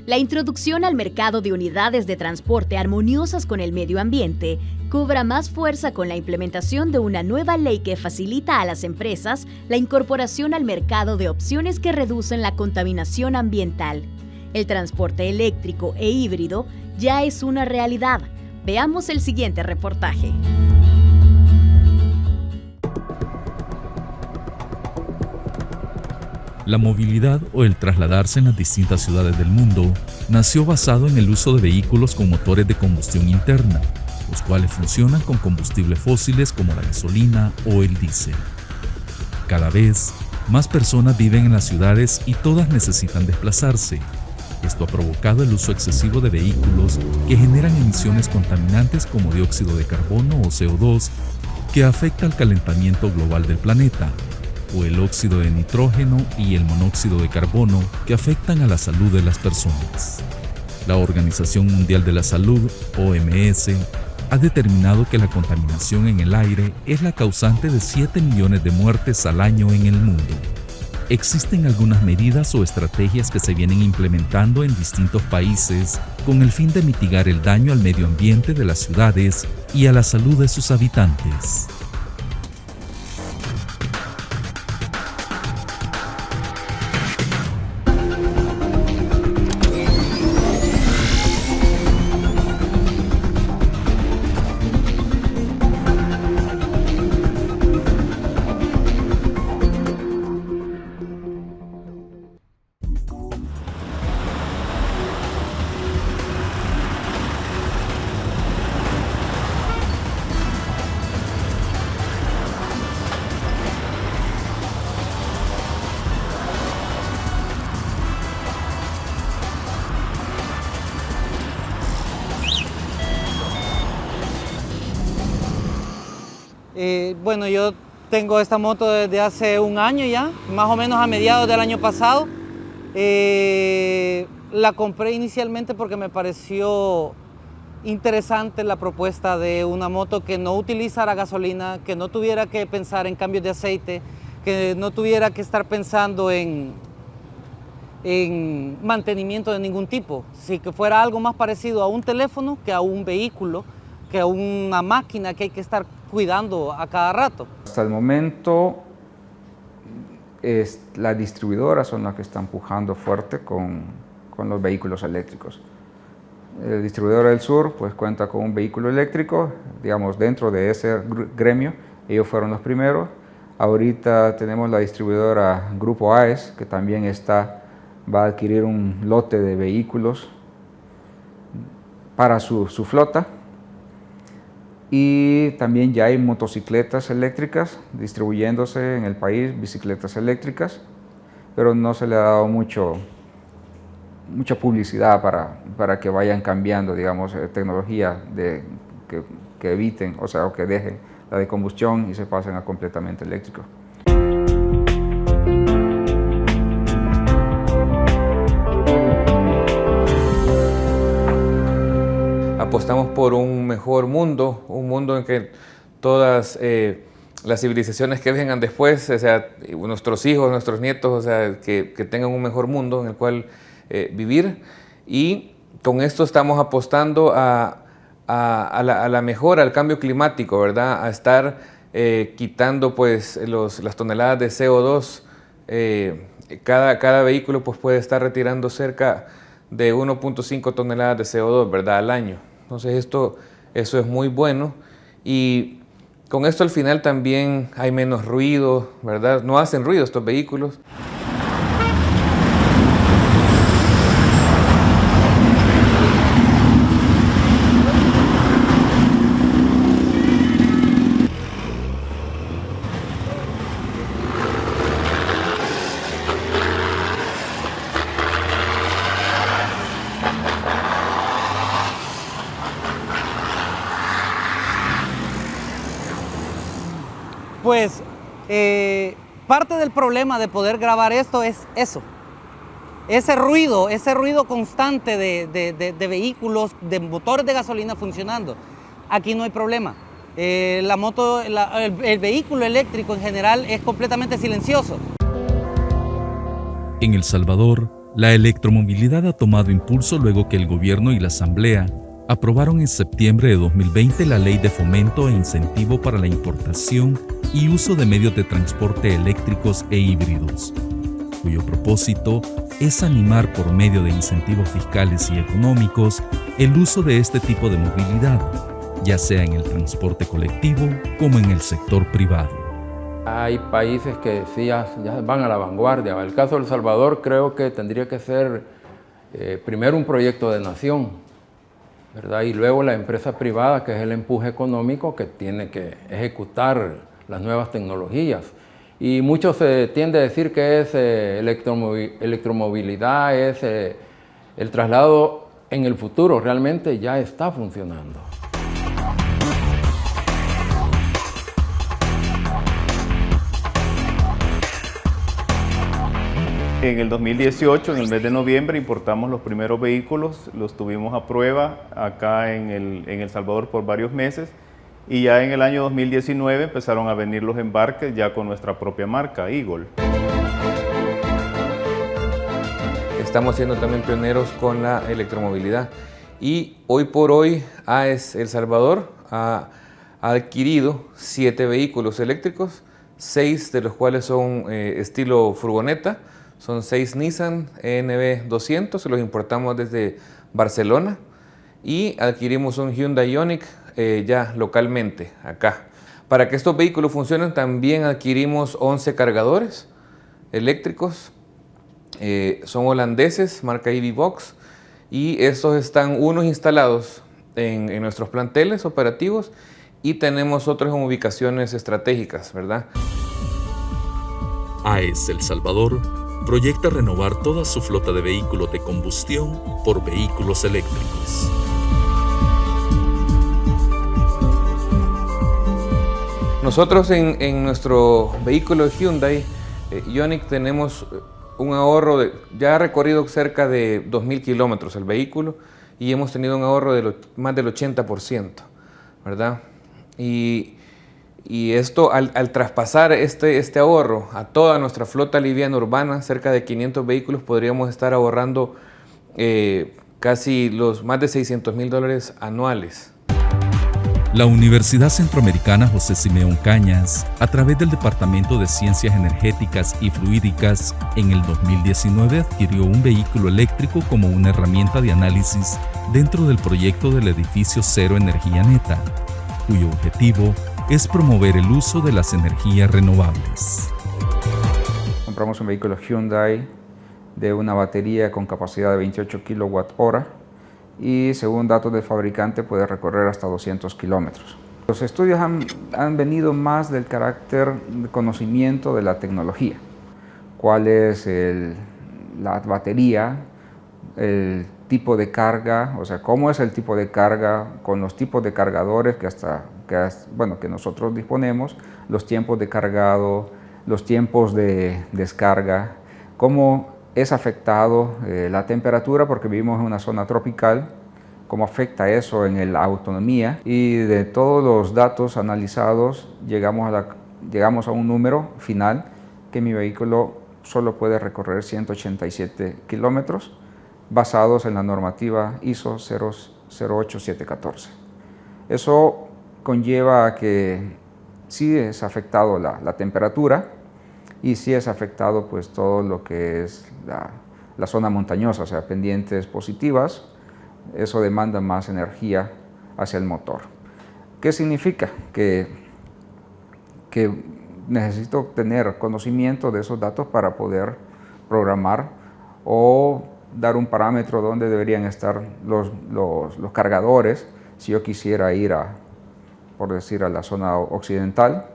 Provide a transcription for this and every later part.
La introducción al mercado de unidades de transporte armoniosas con el medio ambiente cobra más fuerza con la implementación de una nueva ley que facilita a las empresas la incorporación al mercado de opciones que reducen la contaminación ambiental. El transporte eléctrico e híbrido ya es una realidad. Veamos el siguiente reportaje. La movilidad o el trasladarse en las distintas ciudades del mundo nació basado en el uso de vehículos con motores de combustión interna, los cuales funcionan con combustibles fósiles como la gasolina o el diésel. Cada vez, más personas viven en las ciudades y todas necesitan desplazarse. Esto ha provocado el uso excesivo de vehículos que generan emisiones contaminantes como dióxido de carbono o CO2, que afecta al calentamiento global del planeta, o el óxido de nitrógeno y el monóxido de carbono, que afectan a la salud de las personas. La Organización Mundial de la Salud, OMS, ha determinado que la contaminación en el aire es la causante de 7 millones de muertes al año en el mundo. Existen algunas medidas o estrategias que se vienen implementando en distintos países con el fin de mitigar el daño al medio ambiente de las ciudades y a la salud de sus habitantes. Bueno, yo tengo esta moto desde hace un año ya, más o menos a mediados del año pasado. La compré inicialmente porque me pareció interesante la propuesta de una moto que no utilizara gasolina, que no tuviera que pensar en cambios de aceite, que no tuviera que estar pensando en mantenimiento de ningún tipo, sí, que fuera algo más parecido a un teléfono que a un vehículo, que a una máquina que hay que estar cuidando a cada rato. Hasta el momento, las distribuidoras son las que están empujando fuerte con los vehículos eléctricos. El distribuidor del sur pues cuenta con un vehículo eléctrico, digamos dentro de ese gremio, ellos fueron los primeros. Ahorita tenemos la distribuidora Grupo AES, que también va a adquirir un lote de vehículos para su flota. Y también ya hay motocicletas eléctricas distribuyéndose en el país, bicicletas eléctricas, pero no se le ha dado mucha publicidad para que vayan cambiando, digamos, tecnología que eviten, o sea, o que dejen la de combustión y se pasen a completamente eléctrico. Apostamos por un mejor mundo, un mundo en que todas las civilizaciones que vengan después, o sea, nuestros hijos, nuestros nietos, o sea, que tengan un mejor mundo en el cual vivir. Y con esto estamos apostando a la mejora, al cambio climático, ¿verdad? A estar quitando pues las toneladas de CO2. Cada vehículo pues puede estar retirando cerca de 1.5 toneladas de CO2, ¿verdad? Al año. Entonces eso es muy bueno, y con esto al final también hay menos ruido, ¿verdad? No hacen ruido estos vehículos. Pues parte del problema de poder grabar esto es eso, ese ruido constante de vehículos, de motores de gasolina funcionando. Aquí no hay problema. La moto, el vehículo eléctrico en general es completamente silencioso. En El Salvador, La electromovilidad ha tomado impulso luego que el gobierno y la Asamblea aprobaron en septiembre de 2020 la Ley de Fomento e Incentivo para la Importación y Uso de Medios de Transporte Eléctricos e Híbridos, cuyo propósito es animar por medio de incentivos fiscales y económicos el uso de este tipo de movilidad, ya sea en el transporte colectivo como en el sector privado. Hay países que sí ya van a la vanguardia. El caso de El Salvador creo que tendría que ser primero un proyecto de nación, ¿verdad? Y luego la empresa privada, que es el empuje económico que tiene que ejecutar las nuevas tecnologías. Y mucho se tiende a decir que es electromovilidad, es el traslado en el futuro. Realmente ya está funcionando. En el 2018, en el mes de noviembre, importamos los primeros vehículos, los tuvimos a prueba acá en El Salvador por varios meses y ya en el año 2019 empezaron a venir los embarques ya con nuestra propia marca, Eagle. Estamos siendo también pioneros con la electromovilidad y hoy por hoy AES El Salvador ha adquirido 7 vehículos eléctricos, 6 de los cuales son estilo furgoneta. Son 6 Nissan NB200, los importamos desde Barcelona y adquirimos un Hyundai Ioniq ya localmente acá. Para que estos vehículos funcionen también adquirimos 11 cargadores eléctricos, son holandeses, marca EVBox, y estos están unos instalados en nuestros planteles operativos y tenemos otros en ubicaciones estratégicas, ¿verdad? AES El Salvador proyecta renovar toda su flota de vehículos de combustión por vehículos eléctricos. Nosotros en nuestro vehículo Hyundai Ioniq tenemos un ahorro ya ha recorrido cerca de 2.000 kilómetros el vehículo y hemos tenido un ahorro de más del 80%, ¿verdad? Y esto, al traspasar este ahorro a toda nuestra flota liviana urbana, cerca de 500 vehículos, podríamos estar ahorrando casi los más de $600,000 anuales. La Universidad Centroamericana José Simeón Cañas, a través del Departamento de Ciencias Energéticas y Fluídicas, en el 2019 adquirió un vehículo eléctrico como una herramienta de análisis dentro del proyecto del edificio Cero Energía Neta, cuyo objetivo es promover el uso de las energías renovables. Compramos un vehículo Hyundai de una batería con capacidad de 28 kWh y según datos del fabricante puede recorrer hasta 200 kilómetros. Los estudios han venido más del carácter de conocimiento de la tecnología. ¿Cuál es la batería? El tipo de carga, o sea, cómo es el tipo de carga con los tipos de cargadores que nosotros disponemos, los tiempos de cargado, los tiempos de descarga, cómo es afectado la temperatura, porque vivimos en una zona tropical, cómo afecta eso en la autonomía, y de todos los datos analizados llegamos a un número final que mi vehículo solo puede recorrer 187 kilómetros, basados en la normativa ISO 08714. Eso conlleva a que sí es afectado la temperatura y sí es afectado pues todo lo que es la zona montañosa, o sea, pendientes positivas. Eso demanda más energía hacia el motor. ¿Qué significa? Que necesito tener conocimiento de esos datos para poder programar o dar un parámetro donde deberían estar los cargadores si yo quisiera ir por decir, a la zona occidental,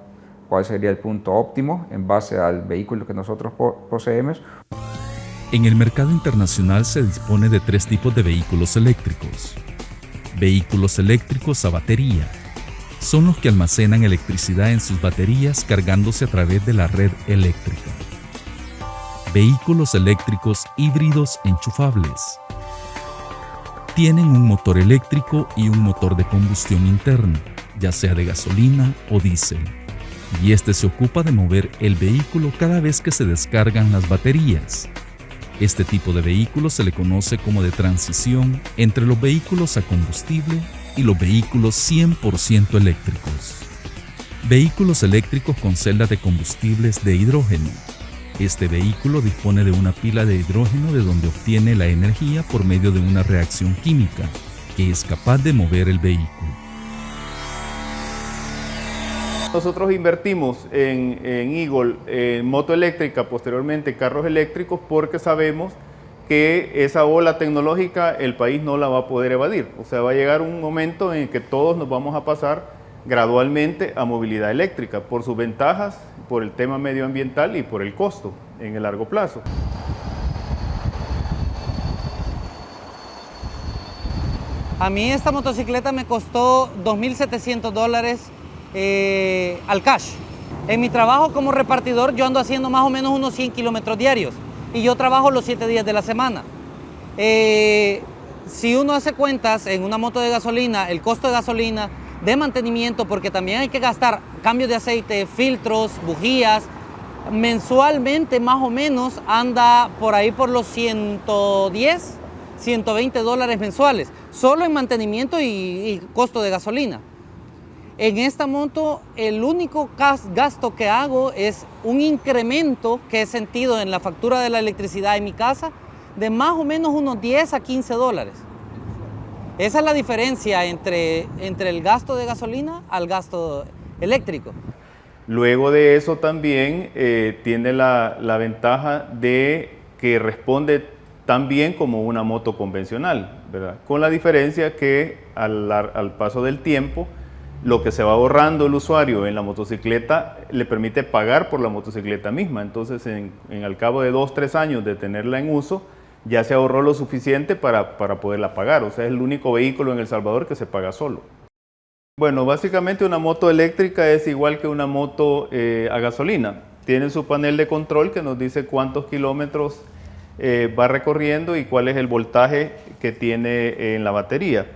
cuál sería el punto óptimo en base al vehículo que nosotros poseemos. En el mercado internacional se dispone de 3 tipos de vehículos eléctricos. Vehículos eléctricos a batería. Son los que almacenan electricidad en sus baterías cargándose a través de la red eléctrica. Vehículos eléctricos híbridos enchufables. Tienen un motor eléctrico y un motor de combustión interna, ya sea de gasolina o diésel, y este se ocupa de mover el vehículo cada vez que se descargan las baterías. Este tipo de vehículo se le conoce como de transición entre los vehículos a combustible y los vehículos 100% eléctricos. Vehículos eléctricos con celdas de combustibles de hidrógeno. Este vehículo dispone de una pila de hidrógeno de donde obtiene la energía por medio de una reacción química que es capaz de mover el vehículo. Nosotros invertimos en Eagle, en moto eléctrica, posteriormente carros eléctricos, porque sabemos que esa ola tecnológica el país no la va a poder evadir. O sea, va a llegar un momento en que todos nos vamos a pasar gradualmente a movilidad eléctrica, por sus ventajas, por el tema medioambiental y por el costo en el largo plazo. A mí esta motocicleta me costó $2,700 al cash. En mi trabajo como repartidor yo ando haciendo más o menos unos 100 kilómetros diarios y yo trabajo los 7 días de la semana. Si uno hace cuentas en una moto de gasolina, el costo de gasolina, de mantenimiento, porque también hay que gastar cambios de aceite, filtros, bujías, mensualmente más o menos anda por ahí por los $110, $120 mensuales, solo en mantenimiento y costo de gasolina. En esta moto el único gasto que hago es un incremento que he sentido en la factura de la electricidad en mi casa de más o menos unos $10 a $15. Esa es la diferencia entre el gasto de gasolina al gasto eléctrico. Luego de eso también tiene la ventaja de que responde tan bien como una moto convencional, ¿verdad? Con la diferencia que al paso del tiempo, lo que se va ahorrando el usuario en la motocicleta le permite pagar por la motocicleta misma. Entonces, al cabo de 2 o 3 años de tenerla en uso, ya se ahorró lo suficiente para poderla pagar. O sea, es el único vehículo en El Salvador que se paga solo. Bueno, básicamente una moto eléctrica es igual que una moto a gasolina. Tiene su panel de control que nos dice cuántos kilómetros va recorriendo y cuál es el voltaje que tiene en la batería.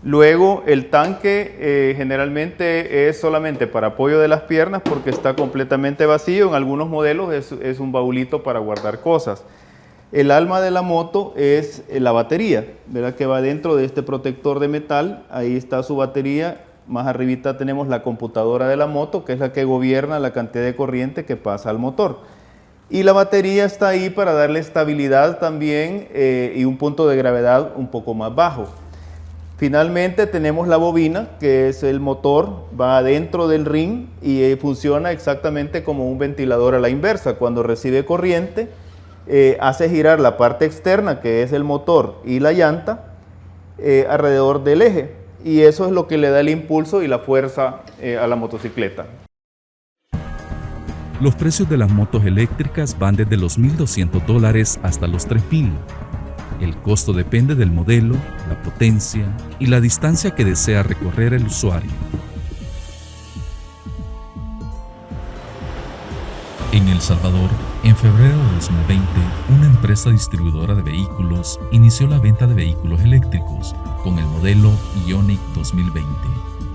Luego, el tanque generalmente es solamente para apoyo de las piernas porque está completamente vacío. En algunos modelos es un baulito para guardar cosas. El alma de la moto es la batería, ¿verdad? Que va dentro de este protector de metal. Ahí está su batería. Más arribita tenemos la computadora de la moto, que es la que gobierna la cantidad de corriente que pasa al motor. Y la batería está ahí para darle estabilidad también y un punto de gravedad un poco más bajo. Finalmente tenemos la bobina, que es el motor, va dentro del ring y funciona exactamente como un ventilador a la inversa. Cuando recibe corriente, hace girar la parte externa, que es el motor y la llanta, alrededor del eje. Y eso es lo que le da el impulso y la fuerza a la motocicleta. Los precios de las motos eléctricas van desde los $1,200 hasta los $3,000. El costo depende del modelo, la potencia y la distancia que desea recorrer el usuario. En El Salvador, en febrero de 2020, una empresa distribuidora de vehículos inició la venta de vehículos eléctricos con el modelo Ioniq 2020,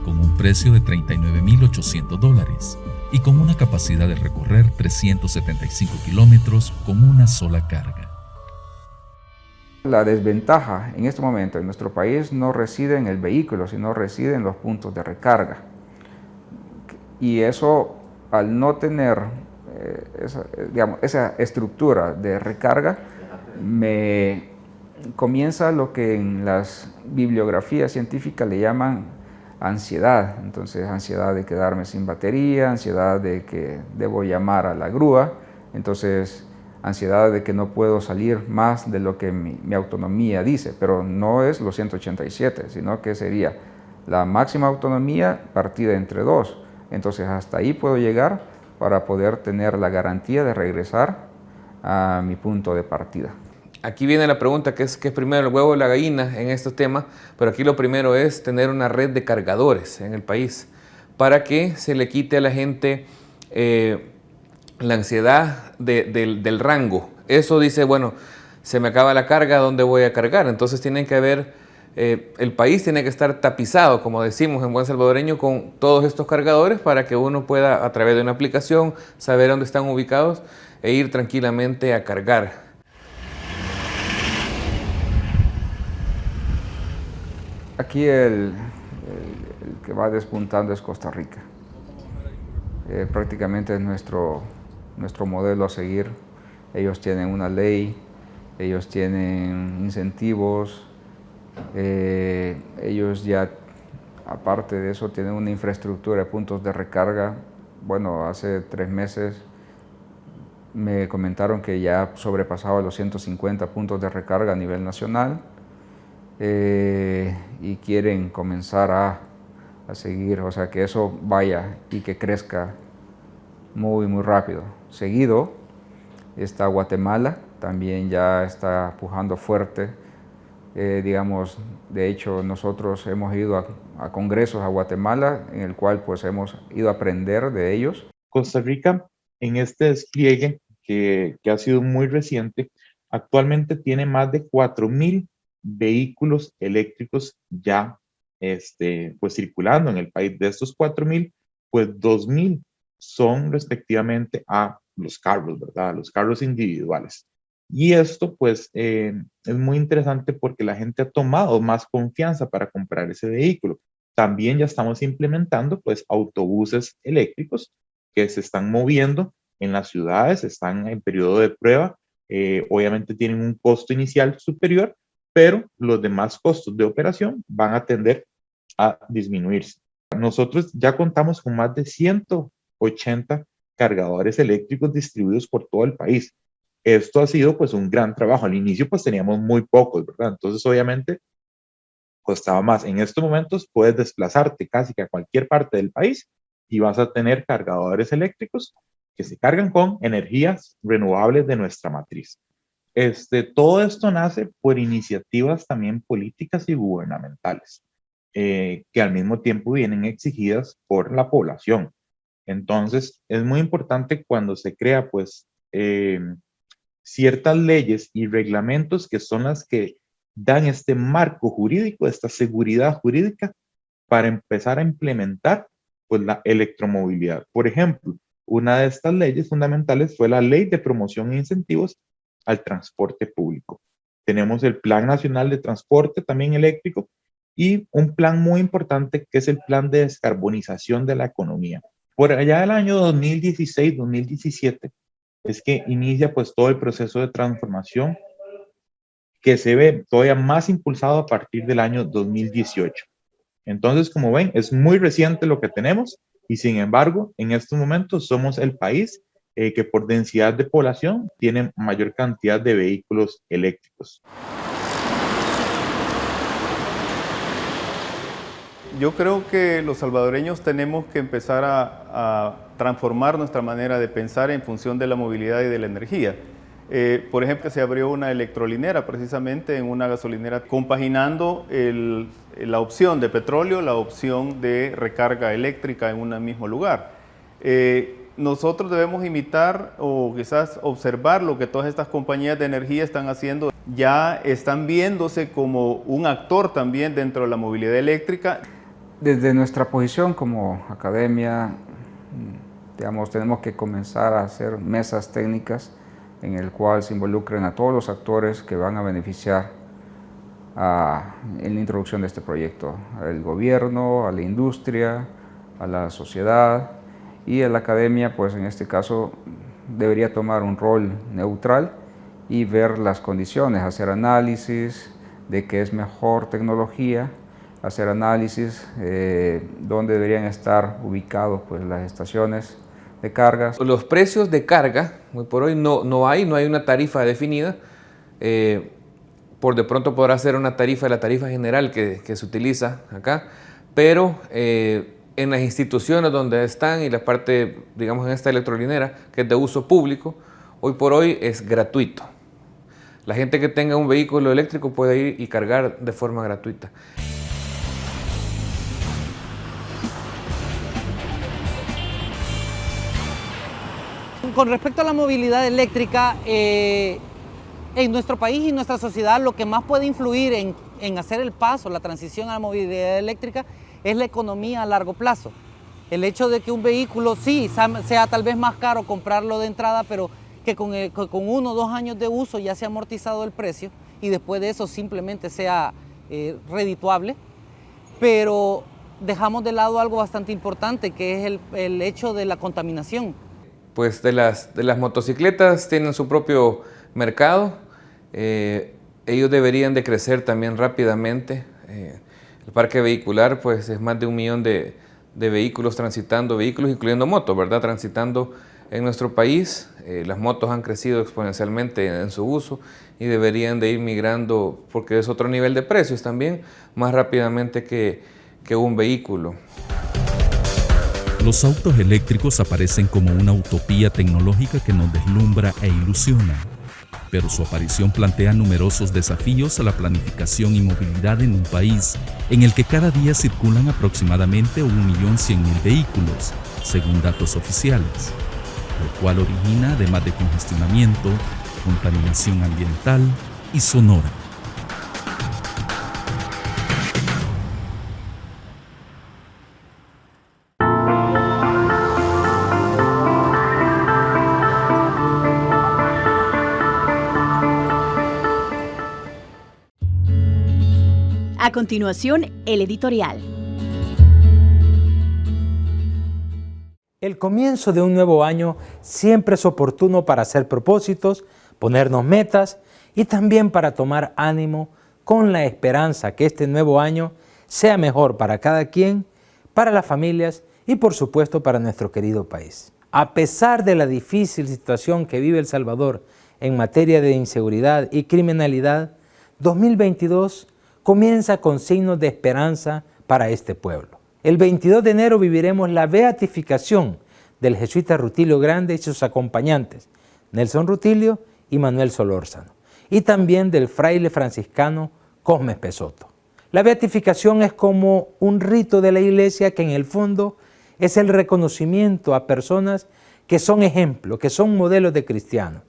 con un precio de $39,800 y con una capacidad de recorrer 375 kilómetros con una sola carga. La desventaja en este momento en nuestro país no reside en el vehículo, sino reside en los puntos de recarga. Y eso, al no tener esa estructura de recarga, me comienza lo que en las bibliografías científicas le llaman ansiedad. Entonces, ansiedad de quedarme sin batería, ansiedad de que debo llamar a la grúa, entonces ansiedad de que no puedo salir más de lo que mi autonomía dice, pero no es los 187, sino que sería la máxima autonomía partida entre 2. Entonces hasta ahí puedo llegar para poder tener la garantía de regresar a mi punto de partida. Aquí viene la pregunta, que es primero el huevo o la gallina en estos temas, pero aquí lo primero es tener una red de cargadores en el país para que se le quite a la gente la ansiedad del rango. Eso dice, bueno, se me acaba la carga, ¿dónde voy a cargar? Entonces tienen que haber, el país tiene que estar tapizado, como decimos en buen salvadoreño, con todos estos cargadores para que uno pueda, a través de una aplicación, saber dónde están ubicados e ir tranquilamente a cargar. aquí el que va despuntando es Costa Rica. Prácticamente es nuestro modelo a seguir. Ellos tienen una ley, ellos tienen incentivos, ellos ya, aparte de eso, tienen una infraestructura de puntos de recarga. Bueno, hace 3 meses me comentaron que ya sobrepasaba los 150 puntos de recarga a nivel nacional, y quieren comenzar a seguir, o sea, que eso vaya y que crezca muy, muy rápido. Seguido está Guatemala, también ya está pujando fuerte. Digamos, de hecho, nosotros hemos ido a congresos a Guatemala, en el cual pues hemos ido a aprender de ellos. Costa Rica, en este despliegue que ha sido muy reciente, actualmente tiene más de 4.000 vehículos eléctricos ya pues circulando en el país. De estos 4.000, pues 2.000 son respectivamente a los carros, ¿verdad? Los carros individuales. Y esto pues es muy interesante porque la gente ha tomado más confianza para comprar ese vehículo. También ya estamos implementando pues autobuses eléctricos que se están moviendo en las ciudades, están en periodo de prueba. Obviamente tienen un costo inicial superior, pero los demás costos de operación van a tender a disminuirse. Nosotros ya contamos con más de 180 cargadores eléctricos distribuidos por todo el país. Esto ha sido pues un gran trabajo. Al inicio pues teníamos muy pocos, ¿verdad? Entonces obviamente costaba más. En estos momentos puedes desplazarte casi que a cualquier parte del país y vas a tener cargadores eléctricos que se cargan con energías renovables de nuestra matriz. Todo esto nace por iniciativas también políticas y gubernamentales, que al mismo tiempo vienen exigidas por la población. Entonces, es muy importante cuando se crea, pues, ciertas leyes y reglamentos que son las que dan este marco jurídico, esta seguridad jurídica para empezar a implementar, pues, la electromovilidad. Por ejemplo, una de estas leyes fundamentales fue la Ley de Promoción e Incentivos al Transporte Público. Tenemos el Plan Nacional de Transporte también eléctrico y un plan muy importante que es el Plan de Descarbonización de la Economía. Por allá del año 2016-2017 es que inicia pues todo el proceso de transformación que se ve todavía más impulsado a partir del año 2018. Entonces, como ven, es muy reciente lo que tenemos y sin embargo, en estos momentos somos el país que por densidad de población tiene mayor cantidad de vehículos eléctricos. Yo creo que los salvadoreños tenemos que empezar a transformar nuestra manera de pensar en función de la movilidad y de la energía. Por ejemplo, se abrió una electrolinera precisamente en una gasolinera, compaginando la opción de petróleo, la opción de recarga eléctrica en un mismo lugar. Nosotros debemos imitar o quizás observar lo que todas estas compañías de energía están haciendo. Ya están viéndose como un actor también dentro de la movilidad eléctrica. Desde nuestra posición como academia, digamos, tenemos que comenzar a hacer mesas técnicas en el cual se involucren a todos los actores que van a beneficiar en la introducción de este proyecto, al gobierno, a la industria, a la sociedad, y la academia, pues en este caso, debería tomar un rol neutral y ver las condiciones, hacer análisis de qué es mejor tecnología, hacer análisis dónde deberían estar ubicados pues, las estaciones de cargas. Los precios de carga, hoy por hoy no hay una tarifa definida. Por de pronto podrá ser una tarifa, la tarifa general que se utiliza acá, pero en las instituciones donde están y la parte, digamos, en esta electrolinera, que es de uso público, hoy por hoy es gratuito. La gente que tenga un vehículo eléctrico puede ir y cargar de forma gratuita. Con respecto a la movilidad eléctrica, en nuestro país y nuestra sociedad lo que más puede influir en hacer el paso, la transición a la movilidad eléctrica, es la economía a largo plazo. El hecho de que un vehículo sí sea tal vez más caro comprarlo de entrada, pero que con 1 o 2 años de uso ya se ha amortizado el precio y después de eso simplemente sea redituable. pero dejamos de lado algo bastante importante, que es el hecho de la contaminación. Pues de las motocicletas tienen su propio mercado, ellos deberían de crecer también rápidamente. El parque vehicular pues es más de 1 millón de vehículos transitando, vehículos incluyendo motos, ¿verdad? Transitando en nuestro país. Las motos han crecido exponencialmente en su uso y deberían de ir migrando, porque es otro nivel de precios también, más rápidamente que un vehículo. Los autos eléctricos aparecen como una utopía tecnológica que nos deslumbra e ilusiona, pero su aparición plantea numerosos desafíos a la planificación y movilidad en un país en el que cada día circulan aproximadamente 1.100.000 vehículos, según datos oficiales, lo cual origina, además de congestionamiento, contaminación ambiental y sonora. A continuación, el editorial. El comienzo de un nuevo año siempre es oportuno para hacer propósitos, ponernos metas y también para tomar ánimo con la esperanza que este nuevo año sea mejor para cada quien, para las familias y por supuesto para nuestro querido país. A pesar de la difícil situación que vive El Salvador en materia de inseguridad y criminalidad, 2022 comienza con signos de esperanza para este pueblo. El 22 de enero viviremos la beatificación del jesuita Rutilio Grande y sus acompañantes, Nelson Rutilio y Manuel Solórzano, y también del fraile franciscano Cosme Pesoto. La beatificación es como un rito de la Iglesia que en el fondo es el reconocimiento a personas que son ejemplo, que son modelos de cristianos,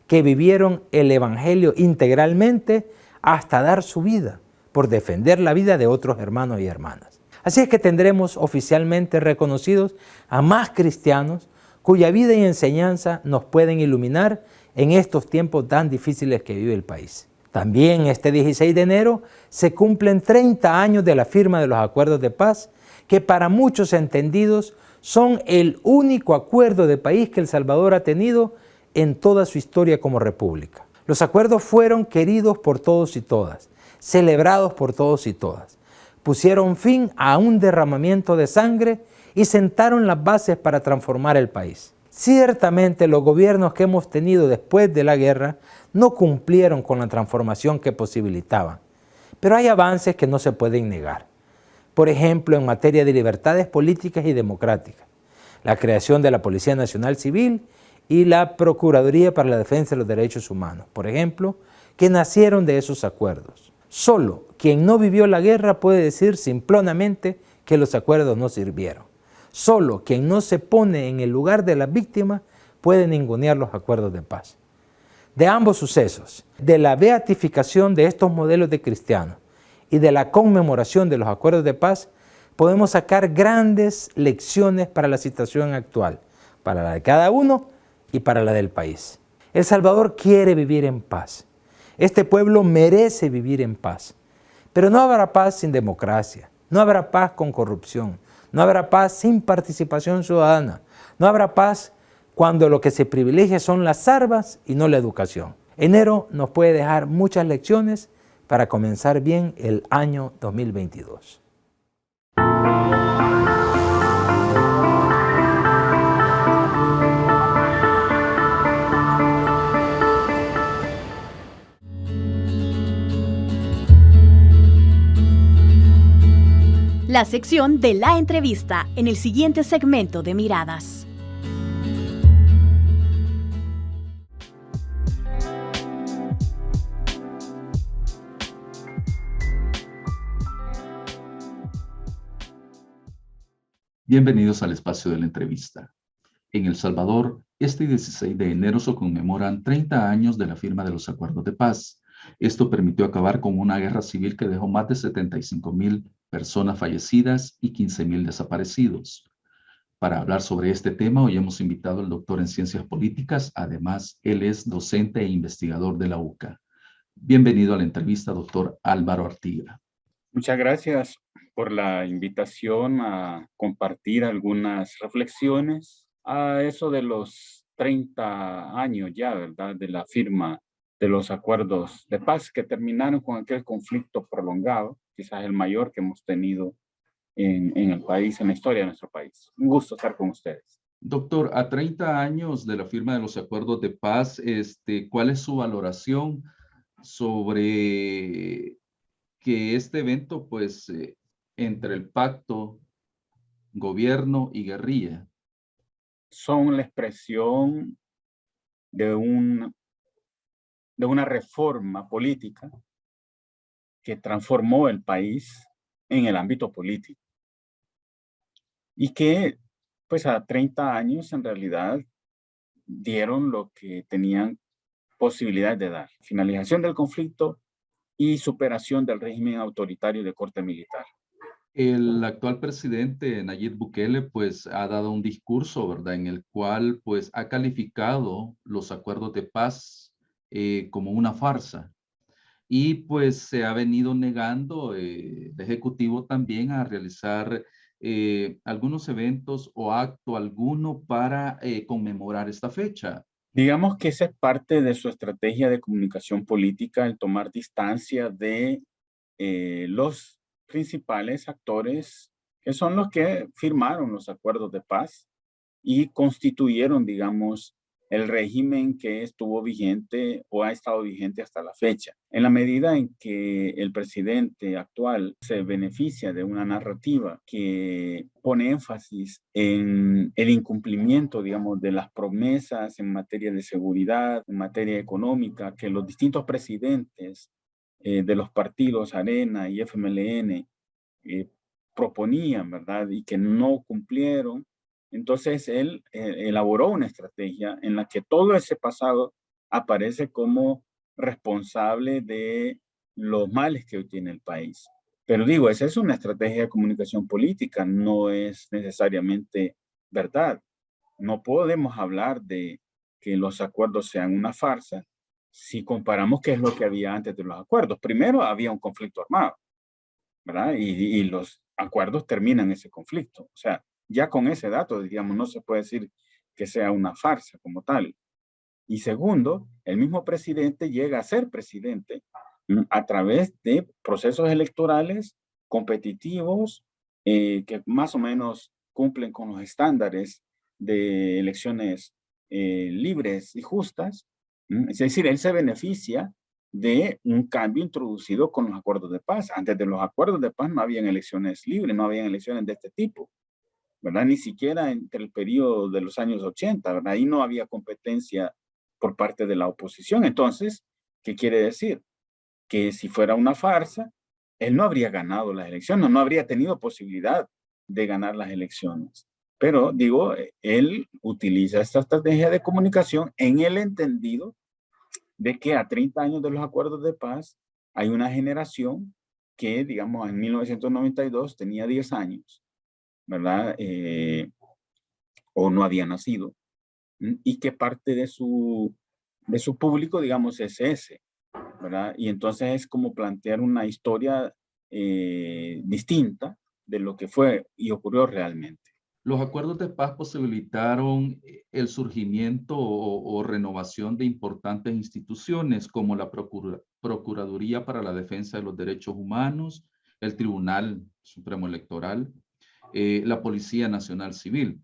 que vivieron el Evangelio integralmente hasta dar su vida por defender la vida de otros hermanos y hermanas. Así es que tendremos oficialmente reconocidos a más cristianos cuya vida y enseñanza nos pueden iluminar en estos tiempos tan difíciles que vive el país. También este 16 de enero se cumplen 30 años de la firma de los acuerdos de paz, que para muchos entendidos son el único acuerdo de país que El Salvador ha tenido en toda su historia como república. Los acuerdos fueron queridos por todos y todas, celebrados por todos y todas. Pusieron fin a un derramamiento de sangre y sentaron las bases para transformar el país. Ciertamente los gobiernos que hemos tenido después de la guerra no cumplieron con la transformación que posibilitaban, pero hay avances que no se pueden negar. Por ejemplo, en materia de libertades políticas y democráticas, la creación de la Policía Nacional Civil y la Procuraduría para la Defensa de los Derechos Humanos, por ejemplo, que nacieron de esos acuerdos. Solo quien no vivió la guerra puede decir simplonamente que los acuerdos no sirvieron. Solo quien no se pone en el lugar de las víctimas puede ningunear los acuerdos de paz. De ambos sucesos, de la beatificación de estos modelos de cristianos y de la conmemoración de los acuerdos de paz, podemos sacar grandes lecciones para la situación actual, para la de cada uno y para la del país. El Salvador quiere vivir en paz. Este pueblo merece vivir en paz, pero no habrá paz sin democracia, no habrá paz con corrupción, no habrá paz sin participación ciudadana, no habrá paz cuando lo que se privilegia son las armas y no la educación. Enero nos puede dejar muchas lecciones para comenzar bien el año 2022. La sección de la entrevista en el siguiente segmento de Miradas. Bienvenidos al espacio de la entrevista. En El Salvador, este 16 de enero se conmemoran 30 años de la firma de los acuerdos de paz. Esto permitió acabar con una guerra civil que dejó más de 75.000 personas fallecidas y 15.000 desaparecidos. Para hablar sobre este tema, hoy hemos invitado al doctor en Ciencias Políticas. Además, él es docente e investigador de la UCA. Bienvenido a la entrevista, doctor Álvaro Artiga. Muchas gracias por la invitación a compartir algunas reflexiones a eso de los 30 años ya, ¿verdad? De la firma de los acuerdos de paz que terminaron con aquel conflicto prolongado, quizás el mayor que hemos tenido en el país, en la historia de nuestro país. Un gusto estar con ustedes. Doctor, a 30 años de la firma de los acuerdos de paz, ¿cuál es su valoración sobre que este evento, pues, entre el pacto, gobierno y guerrilla? Son la expresión de una reforma política que transformó el país en el ámbito político y que, pues, a 30 años en realidad dieron lo que tenían posibilidad de dar: finalización del conflicto y superación del régimen autoritario de corte militar. El actual presidente Nayib Bukele, pues, ha dado un discurso, ¿verdad?, en el cual, pues, ha calificado los acuerdos de paz como una farsa. Y, pues, se ha venido negando el Ejecutivo también a realizar algunos eventos o acto alguno para conmemorar esta fecha. Digamos que esa es parte de su estrategia de comunicación política, el tomar distancia de los principales actores que son los que firmaron los acuerdos de paz y constituyeron, digamos, el régimen que estuvo vigente o ha estado vigente hasta la fecha. En la medida en que el presidente actual se beneficia de una narrativa que pone énfasis en el incumplimiento, digamos, de las promesas en materia de seguridad, en materia económica, que los distintos presidentes de los partidos Arena y FMLN proponían, ¿verdad? Y que no cumplieron. Entonces él elaboró una estrategia en la que todo ese pasado aparece como responsable de los males que hoy tiene el país. Pero digo, esa es una estrategia de comunicación política, no es necesariamente verdad. No podemos hablar de que los acuerdos sean una farsa si comparamos qué es lo que había antes de los acuerdos. Primero había un conflicto armado, ¿verdad? Y los acuerdos terminan ese conflicto. O sea, ya con ese dato, digamos, no se puede decir que sea una farsa como tal. Y segundo, el mismo presidente llega a ser presidente a través de procesos electorales competitivos que más o menos cumplen con los estándares de elecciones libres y justas. Es decir, él se beneficia de un cambio introducido con los acuerdos de paz. Antes de los acuerdos de paz no habían elecciones libres, no habían elecciones de este tipo, ¿verdad? Ni siquiera entre el periodo de los años 80, ¿verdad? Ahí no había competencia por parte de la oposición. Entonces, ¿qué quiere decir? Que si fuera una farsa, él no habría ganado las elecciones, no habría tenido posibilidad de ganar las elecciones. Pero, digo, él utiliza esta estrategia de comunicación en el entendido de que a 30 años de los acuerdos de paz hay una generación que, digamos, en 1992 tenía 10 años, ¿verdad? O no había nacido, y que parte de su público, digamos, es ese, ¿verdad? Y entonces es como plantear una historia distinta de lo que fue y ocurrió realmente. Los acuerdos de paz posibilitaron el surgimiento o renovación de importantes instituciones como la Procuraduría para la Defensa de los Derechos Humanos, el Tribunal Supremo Electoral, la Policía Nacional Civil.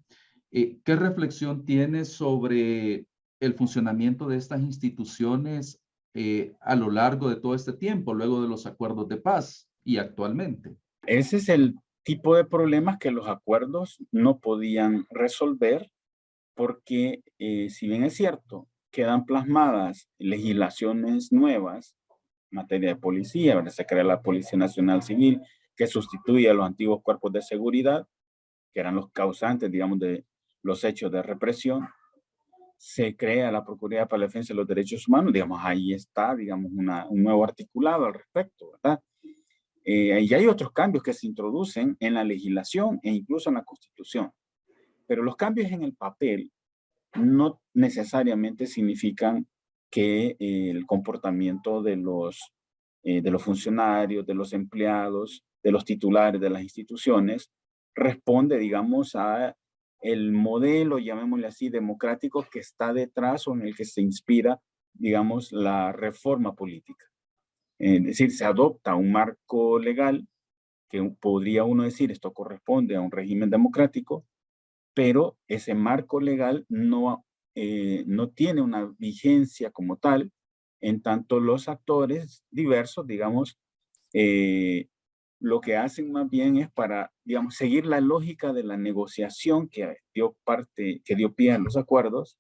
¿Qué reflexión tiene sobre el funcionamiento de estas instituciones a lo largo de todo este tiempo, luego de los acuerdos de paz y actualmente? Ese es el tipo de problemas que los acuerdos no podían resolver porque, si bien es cierto, quedan plasmadas legislaciones nuevas en materia de policía, ¿verdad? Se crea la Policía Nacional Civil que sustituye a los antiguos cuerpos de seguridad, que eran los causantes, digamos, de los hechos de represión. Se crea la Procuraduría para la Defensa de los Derechos Humanos, digamos, ahí está, digamos, un nuevo articulado al respecto, ¿verdad? Y hay otros cambios que se introducen en la legislación e incluso en la Constitución. Pero los cambios en el papel no necesariamente significan que el comportamiento de los funcionarios, de los empleados, de los titulares de las instituciones, responde, digamos, a el modelo, llamémosle así, democrático que está detrás o en el que se inspira, digamos, la reforma política. Es decir, se adopta un marco legal que podría uno decir esto corresponde a un régimen democrático, pero ese marco legal no tiene una vigencia como tal, en tanto los actores diversos, digamos, lo que hacen más bien es para, digamos, seguir la lógica de la negociación que dio pie a los acuerdos,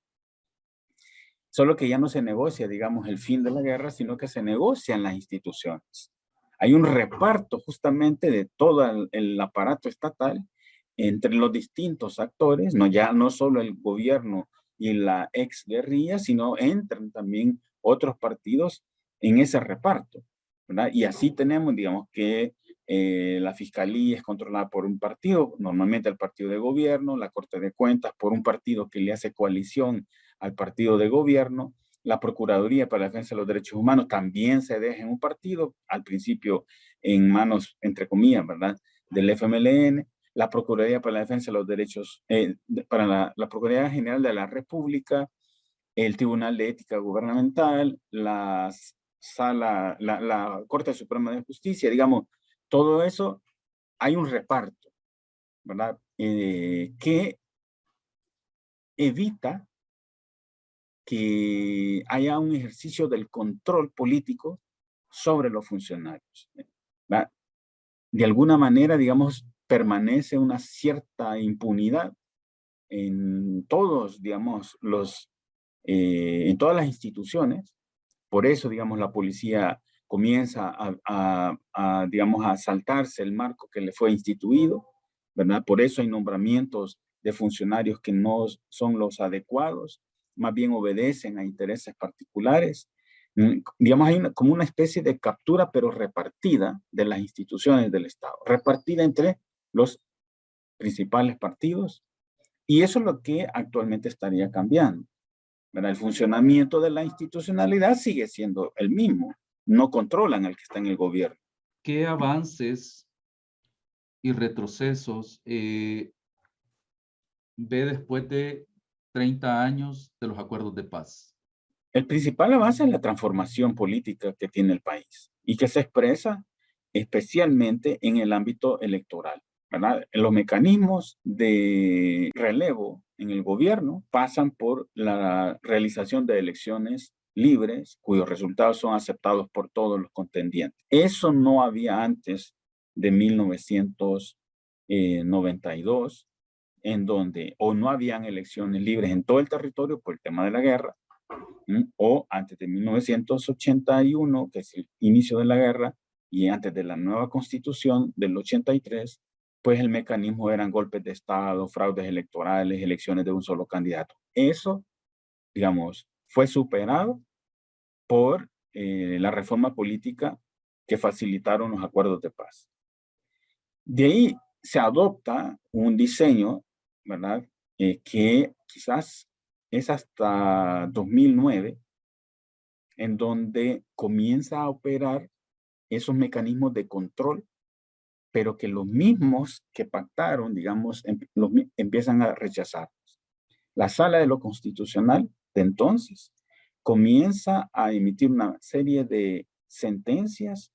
solo que ya no se negocia, digamos, el fin de la guerra, sino que se negocian las instituciones. Hay un reparto justamente de todo el aparato estatal entre los distintos actores, no solo el gobierno y la exguerrilla, sino entran también otros partidos en ese reparto, ¿verdad? Y así tenemos, digamos, que la fiscalía es controlada por un partido, normalmente el partido de gobierno, la Corte de Cuentas por un partido que le hace coalición al partido de gobierno, la Procuraduría para la Defensa de los Derechos Humanos también se deja en un partido, al principio en manos, entre comillas, ¿verdad?, del FMLN, la Procuraduría para la Defensa de los Derechos, para la Procuraduría General de la República, el Tribunal de Ética Gubernamental, la Corte Suprema de Justicia, digamos, todo eso, hay un reparto, ¿verdad?, que evita que haya un ejercicio del control político sobre los funcionarios, ¿verdad? De alguna manera, digamos, permanece una cierta impunidad en todos, digamos, en todas las instituciones. Por eso, digamos, la policía comienza digamos, a saltarse el marco que le fue instituido, ¿verdad? Por eso hay nombramientos de funcionarios que no son los adecuados, más bien obedecen a intereses particulares. Digamos, hay como una especie de captura, pero repartida de las instituciones del Estado, repartida entre los principales partidos, y eso es lo que actualmente estaría cambiando, ¿verdad? El funcionamiento de la institucionalidad sigue siendo el mismo, no controlan al que está en el gobierno. ¿Qué avances y retrocesos ve después de 30 años de los acuerdos de paz? El principal avance es la transformación política que tiene el país y que se expresa especialmente en el ámbito electoral, ¿verdad? Los mecanismos de relevo en el gobierno pasan por la realización de elecciones libres, cuyos resultados son aceptados por todos los contendientes. Eso no había antes de 1992, en donde o no habían elecciones libres en todo el territorio por el tema de la guerra, o antes de 1981, que es el inicio de la guerra, y antes de la nueva constitución del 83, pues el mecanismo eran golpes de Estado, fraudes electorales, elecciones de un solo candidato. Eso, digamos, fue superado por la reforma política que facilitaron los acuerdos de paz. De ahí se adopta un diseño, ¿verdad?, que quizás es hasta 2009, en donde comienza a operar esos mecanismos de control, pero que los mismos que pactaron, digamos, empiezan a rechazarlos. La Sala de lo Constitucional de entonces comienza a emitir una serie de sentencias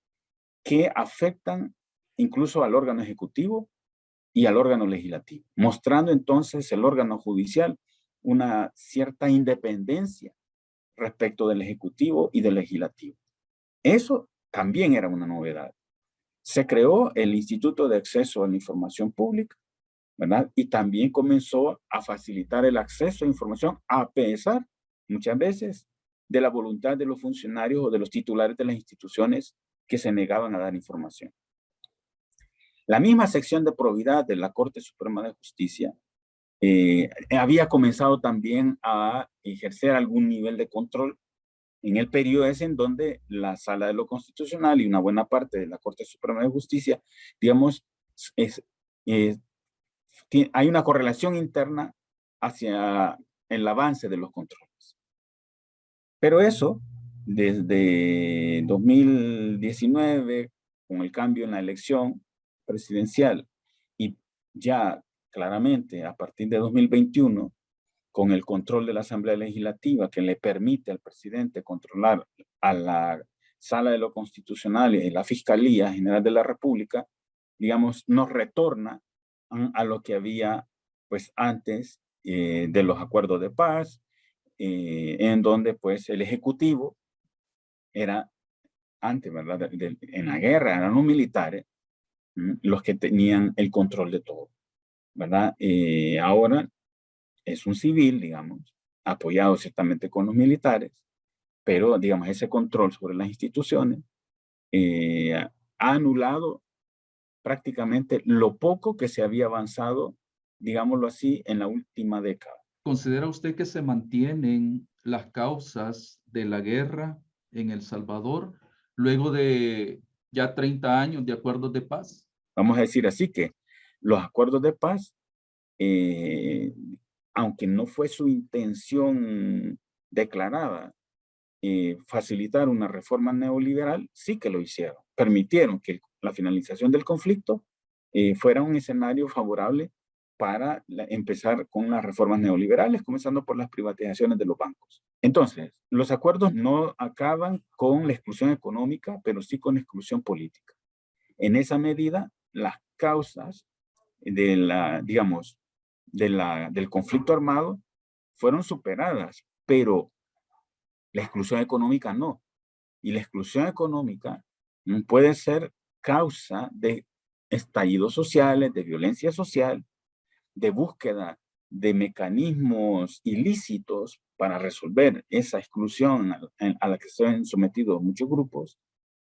que afectan incluso al órgano ejecutivo y al órgano legislativo, mostrando entonces el órgano judicial una cierta independencia respecto del ejecutivo y del legislativo. Eso también era una novedad. Se creó el Instituto de Acceso a la Información Pública, ¿verdad? Y también comenzó a facilitar el acceso a información a pesar, muchas veces, de la voluntad de los funcionarios o de los titulares de las instituciones que se negaban a dar información. La misma sección de probidad de la Corte Suprema de Justicia había comenzado también a ejercer algún nivel de control en el periodo ese en donde la Sala de lo Constitucional y una buena parte de la Corte Suprema de Justicia, digamos, hay una correlación interna hacia el avance de los controles. Pero eso, desde 2019, con el cambio en la elección, presidencial y ya claramente a partir de 2021, con el control de la Asamblea Legislativa que le permite al presidente controlar a la Sala de lo Constitucional y la Fiscalía General de la República, digamos, nos retorna a lo que había pues antes de los acuerdos de paz, en donde pues el Ejecutivo era antes, ¿verdad? En la guerra eran los militares los que tenían el control de todo, ¿verdad? Ahora es un civil, digamos, apoyado ciertamente con los militares, pero, digamos, ese control sobre las instituciones ha anulado prácticamente lo poco que se había avanzado, digámoslo así, en la última década. ¿Considera usted que se mantienen las causas de la guerra en El Salvador luego de ya 30 años de acuerdos de paz? Vamos a decir así que los acuerdos de paz, aunque no fue su intención declarada, facilitar una reforma neoliberal, sí que lo hicieron. Permitieron que la finalización del conflicto fuera un escenario favorable para empezar con las reformas neoliberales, comenzando por las privatizaciones de los bancos. Entonces, los acuerdos no acaban con la exclusión económica, pero sí con la exclusión política. En esa medida, las causas de digamos, del conflicto armado fueron superadas, pero la exclusión económica no. Y la exclusión económica puede ser causa de estallidos sociales, de violencia social, de búsqueda de mecanismos ilícitos para resolver esa exclusión a la que están sometidos muchos grupos.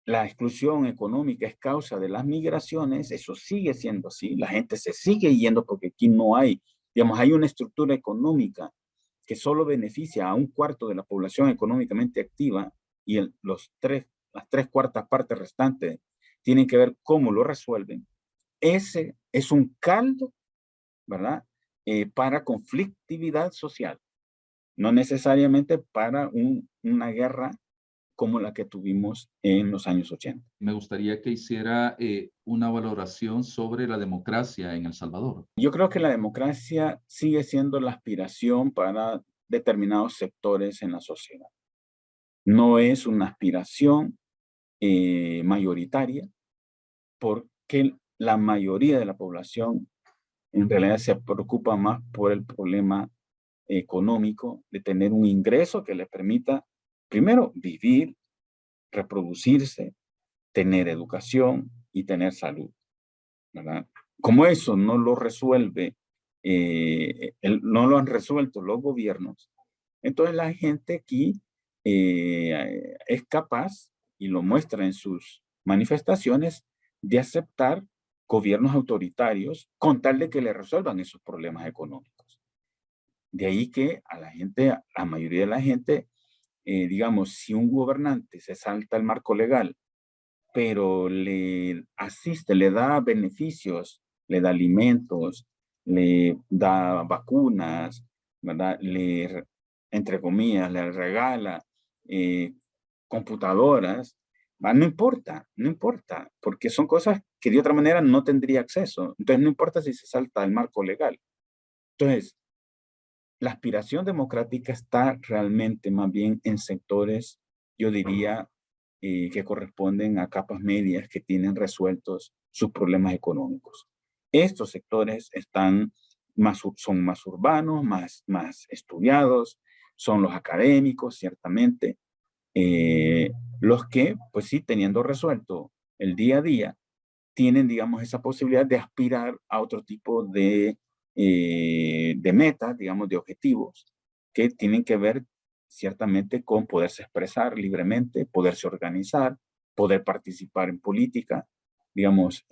La exclusión económica es causa de las migraciones, eso sigue siendo así, la gente se sigue yendo porque aquí no hay, digamos, hay una estructura económica que solo beneficia a un cuarto de la población económicamente activa y las 3/4 partes restantes tienen que ver cómo lo resuelven. Ese es un caldo, ¿verdad? Para conflictividad social, no necesariamente para una guerra como la que tuvimos en los años 80. Me gustaría que hiciera una valoración sobre la democracia en El Salvador. Yo creo que la democracia sigue siendo la aspiración para determinados sectores en la sociedad. No es una aspiración mayoritaria, porque la mayoría de la población en realidad se preocupa más por el problema económico, de tener un ingreso que le permita, primero, vivir, reproducirse, tener educación y tener salud, ¿verdad? Como eso no lo resuelve, no lo han resuelto los gobiernos, entonces la gente aquí es capaz, y lo muestra en sus manifestaciones, de aceptar gobiernos autoritarios con tal de que le resuelvan esos problemas económicos. De ahí que a la gente, a la mayoría de la gente, digamos, si un gobernante se salta el marco legal, pero le asiste, le da beneficios, le da alimentos, le da vacunas, ¿verdad? Entre comillas, le regala computadoras, no importa, no importa, porque son cosas que de otra manera no tendría acceso. Entonces no importa si se salta el marco legal. Entonces, la aspiración democrática está realmente más bien en sectores, yo diría, que corresponden a capas medias que tienen resueltos sus problemas económicos. Estos sectores son más urbanos, más estudiados, son los académicos, ciertamente, los que, pues sí, teniendo resuelto el día a día, tienen, digamos, esa posibilidad de aspirar a otro tipo de metas, digamos, de objetivos, que tienen que ver ciertamente con poderse expresar libremente, poderse organizar, poder participar en política, digamos.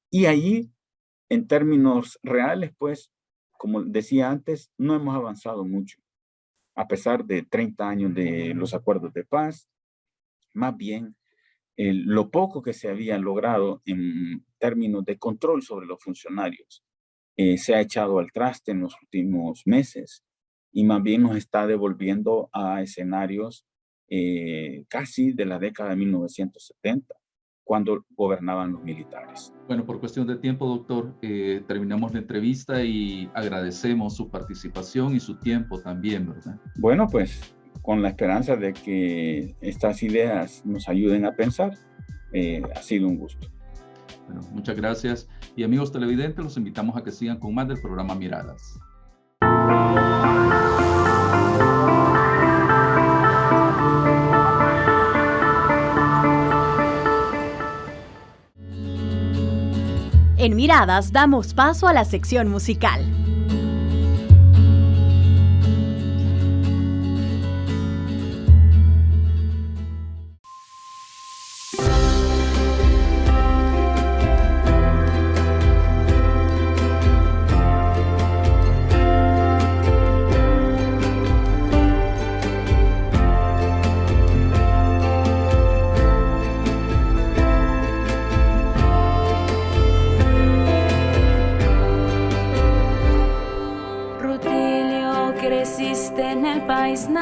Y ahí, en términos reales, pues, como decía antes, no hemos avanzado mucho. A pesar de 30 años de los acuerdos de paz, más bien, lo poco que se había logrado en términos de control sobre los funcionarios se ha echado al traste en los últimos meses y más bien nos está devolviendo a escenarios casi de la década de 1970, cuando gobernaban los militares. Bueno, por cuestión de tiempo, doctor, terminamos la entrevista y agradecemos su participación y su tiempo también, ¿verdad? Bueno, pues con la esperanza de que estas ideas nos ayuden a pensar, ha sido un gusto. Bueno, muchas gracias. Y amigos televidentes, los invitamos a que sigan con más del programa Miradas. En Miradas damos paso a la sección musical. Paisnal,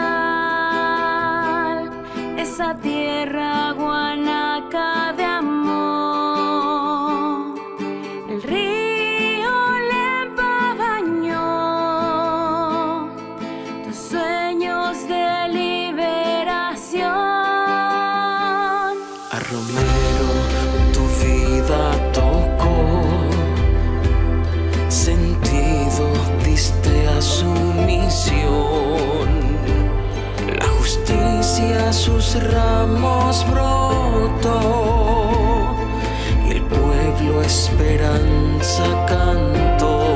esa tierra guanaca de amor, el río Lempa bañó tus sueños de liberación. A Romero tu vida tocó, sentido diste a su misión. La justicia sus ramos brotó y el pueblo esperanza cantó.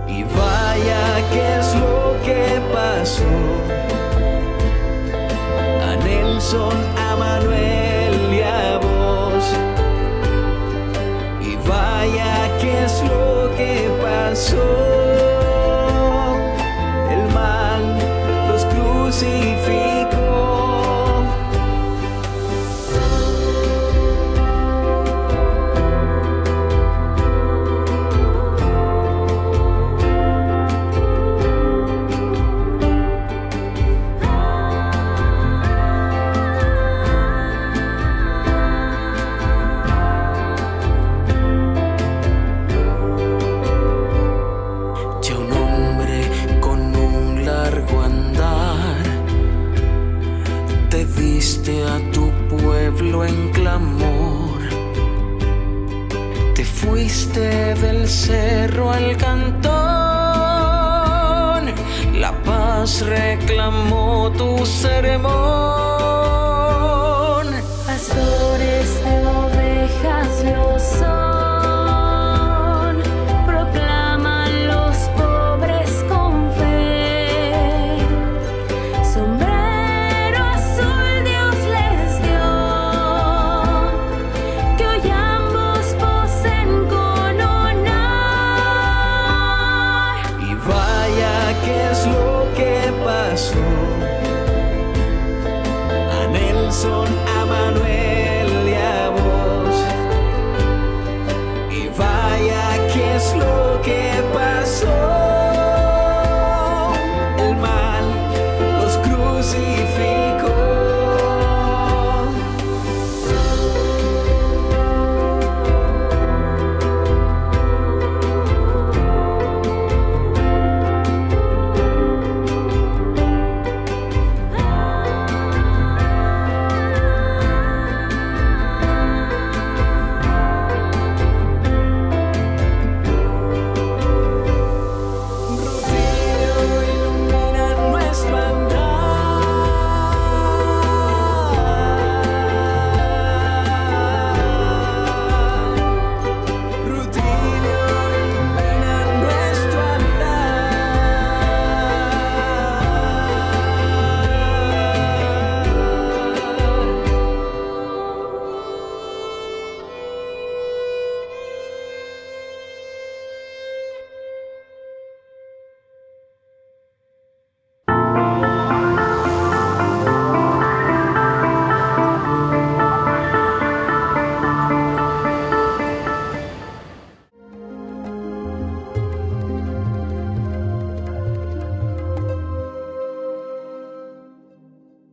Y vaya que es lo que pasó a Nelson, a Manuel y a vos. Y vaya que es lo que pasó. A tu pueblo en clamor, te fuiste del cerro al cantón, la paz reclamó tu sermón. Pastores de ovejas lo son, proclaman los pobres con fe. Sombrero azul Dios les dio, que hoy ambos posen con honor. Y vaya que es lo que pasó a Nelson, a Manuel y a vos. Y vaya que es lo que pasó. El mal los crucificó.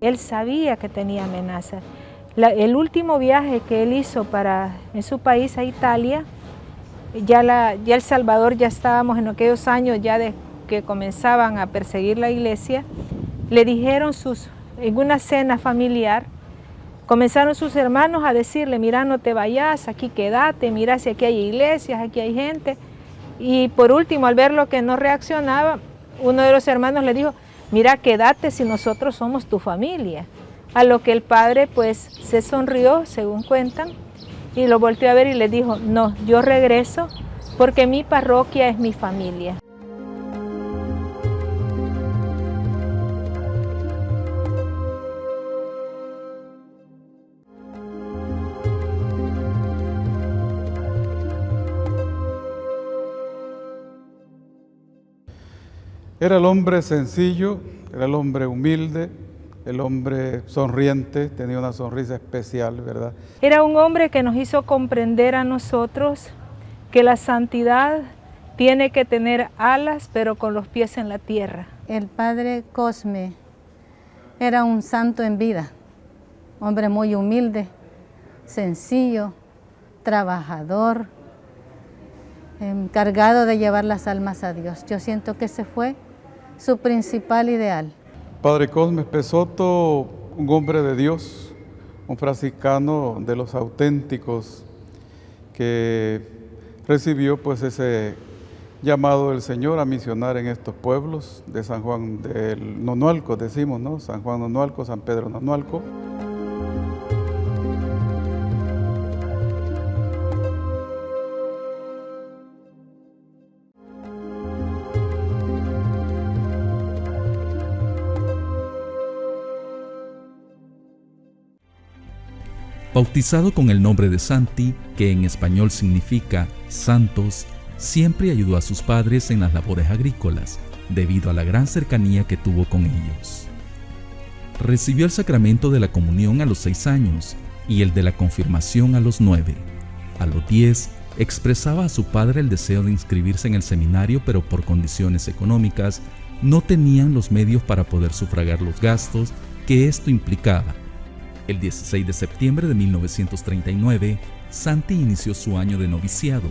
Él sabía que tenía amenazas. El último viaje que él hizo en su país, a Italia, ya El Salvador, ya estábamos en aquellos años ya de que comenzaban a perseguir la iglesia, le dijeron en una cena familiar, comenzaron sus hermanos a decirle, mira, no te vayas, aquí quédate, mira si aquí hay iglesias, aquí hay gente. Y por último, al ver lo que no reaccionaba, uno de los hermanos le dijo, mira, quédate si nosotros somos tu familia. A lo que el padre pues se sonrió, según cuentan, y lo volteó a ver y le dijo, no, yo regreso porque mi parroquia es mi familia. Era el hombre sencillo, era el hombre humilde, el hombre sonriente, tenía una sonrisa especial, ¿verdad? Era un hombre que nos hizo comprender a nosotros que la santidad tiene que tener alas, pero con los pies en la tierra. El padre Cosme era un santo en vida, hombre muy humilde, sencillo, trabajador, encargado de llevar las almas a Dios. Yo siento que ese fue su principal ideal. Padre Cosme Espesoto, un hombre de Dios, un franciscano de los auténticos, que recibió pues ese llamado del Señor a misionar en estos pueblos de San Juan del Nonualco, decimos, ¿no? San Juan Nonualco, San Pedro Nonualco. Bautizado con el nombre de Santi, que en español significa santos, siempre ayudó a sus padres en las labores agrícolas, debido a la gran cercanía que tuvo con ellos. Recibió el sacramento de la comunión a los 6 años y el de la confirmación a los 9. A los 10, expresaba a su padre el deseo de inscribirse en el seminario, pero por condiciones económicas no tenían los medios para poder sufragar los gastos que esto implicaba. El 16 de septiembre de 1939, Santi inició su año de noviciado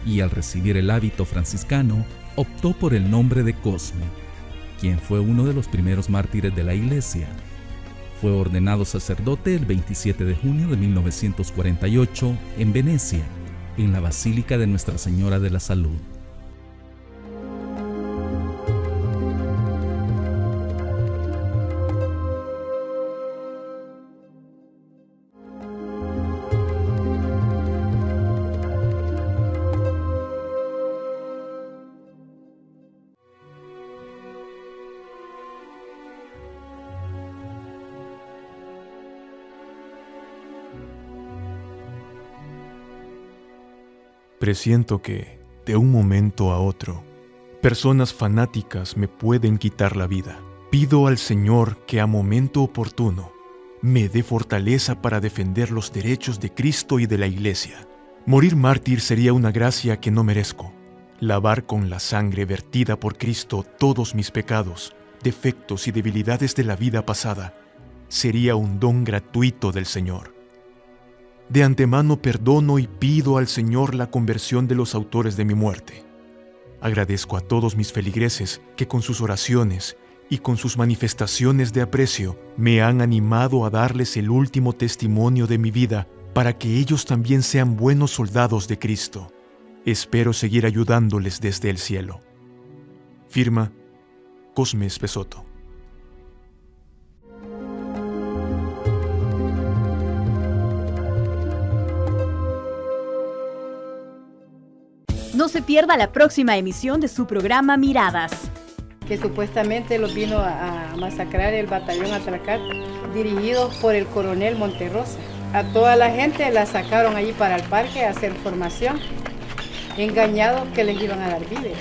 y al recibir el hábito franciscano, optó por el nombre de Cosme, quien fue uno de los primeros mártires de la iglesia. Fue ordenado sacerdote el 27 de junio de 1948 en Venecia, en la Basílica de Nuestra Señora de la Salud. Presiento que, de un momento a otro, personas fanáticas me pueden quitar la vida. Pido al Señor que a momento oportuno me dé fortaleza para defender los derechos de Cristo y de la Iglesia. Morir mártir sería una gracia que no merezco. Lavar con la sangre vertida por Cristo todos mis pecados, defectos y debilidades de la vida pasada sería un don gratuito del Señor. De antemano perdono y pido al Señor la conversión de los autores de mi muerte. Agradezco a todos mis feligreses que con sus oraciones y con sus manifestaciones de aprecio me han animado a darles el último testimonio de mi vida para que ellos también sean buenos soldados de Cristo. Espero seguir ayudándoles desde el cielo. Firma Cosme Espesoto. No se pierda la próxima emisión de su programa Miradas. Que supuestamente los vino a masacrar el batallón Atracat, dirigido por el coronel Monterrosa. A toda la gente la sacaron allí para el parque a hacer formación, engañados que les iban a dar víveres.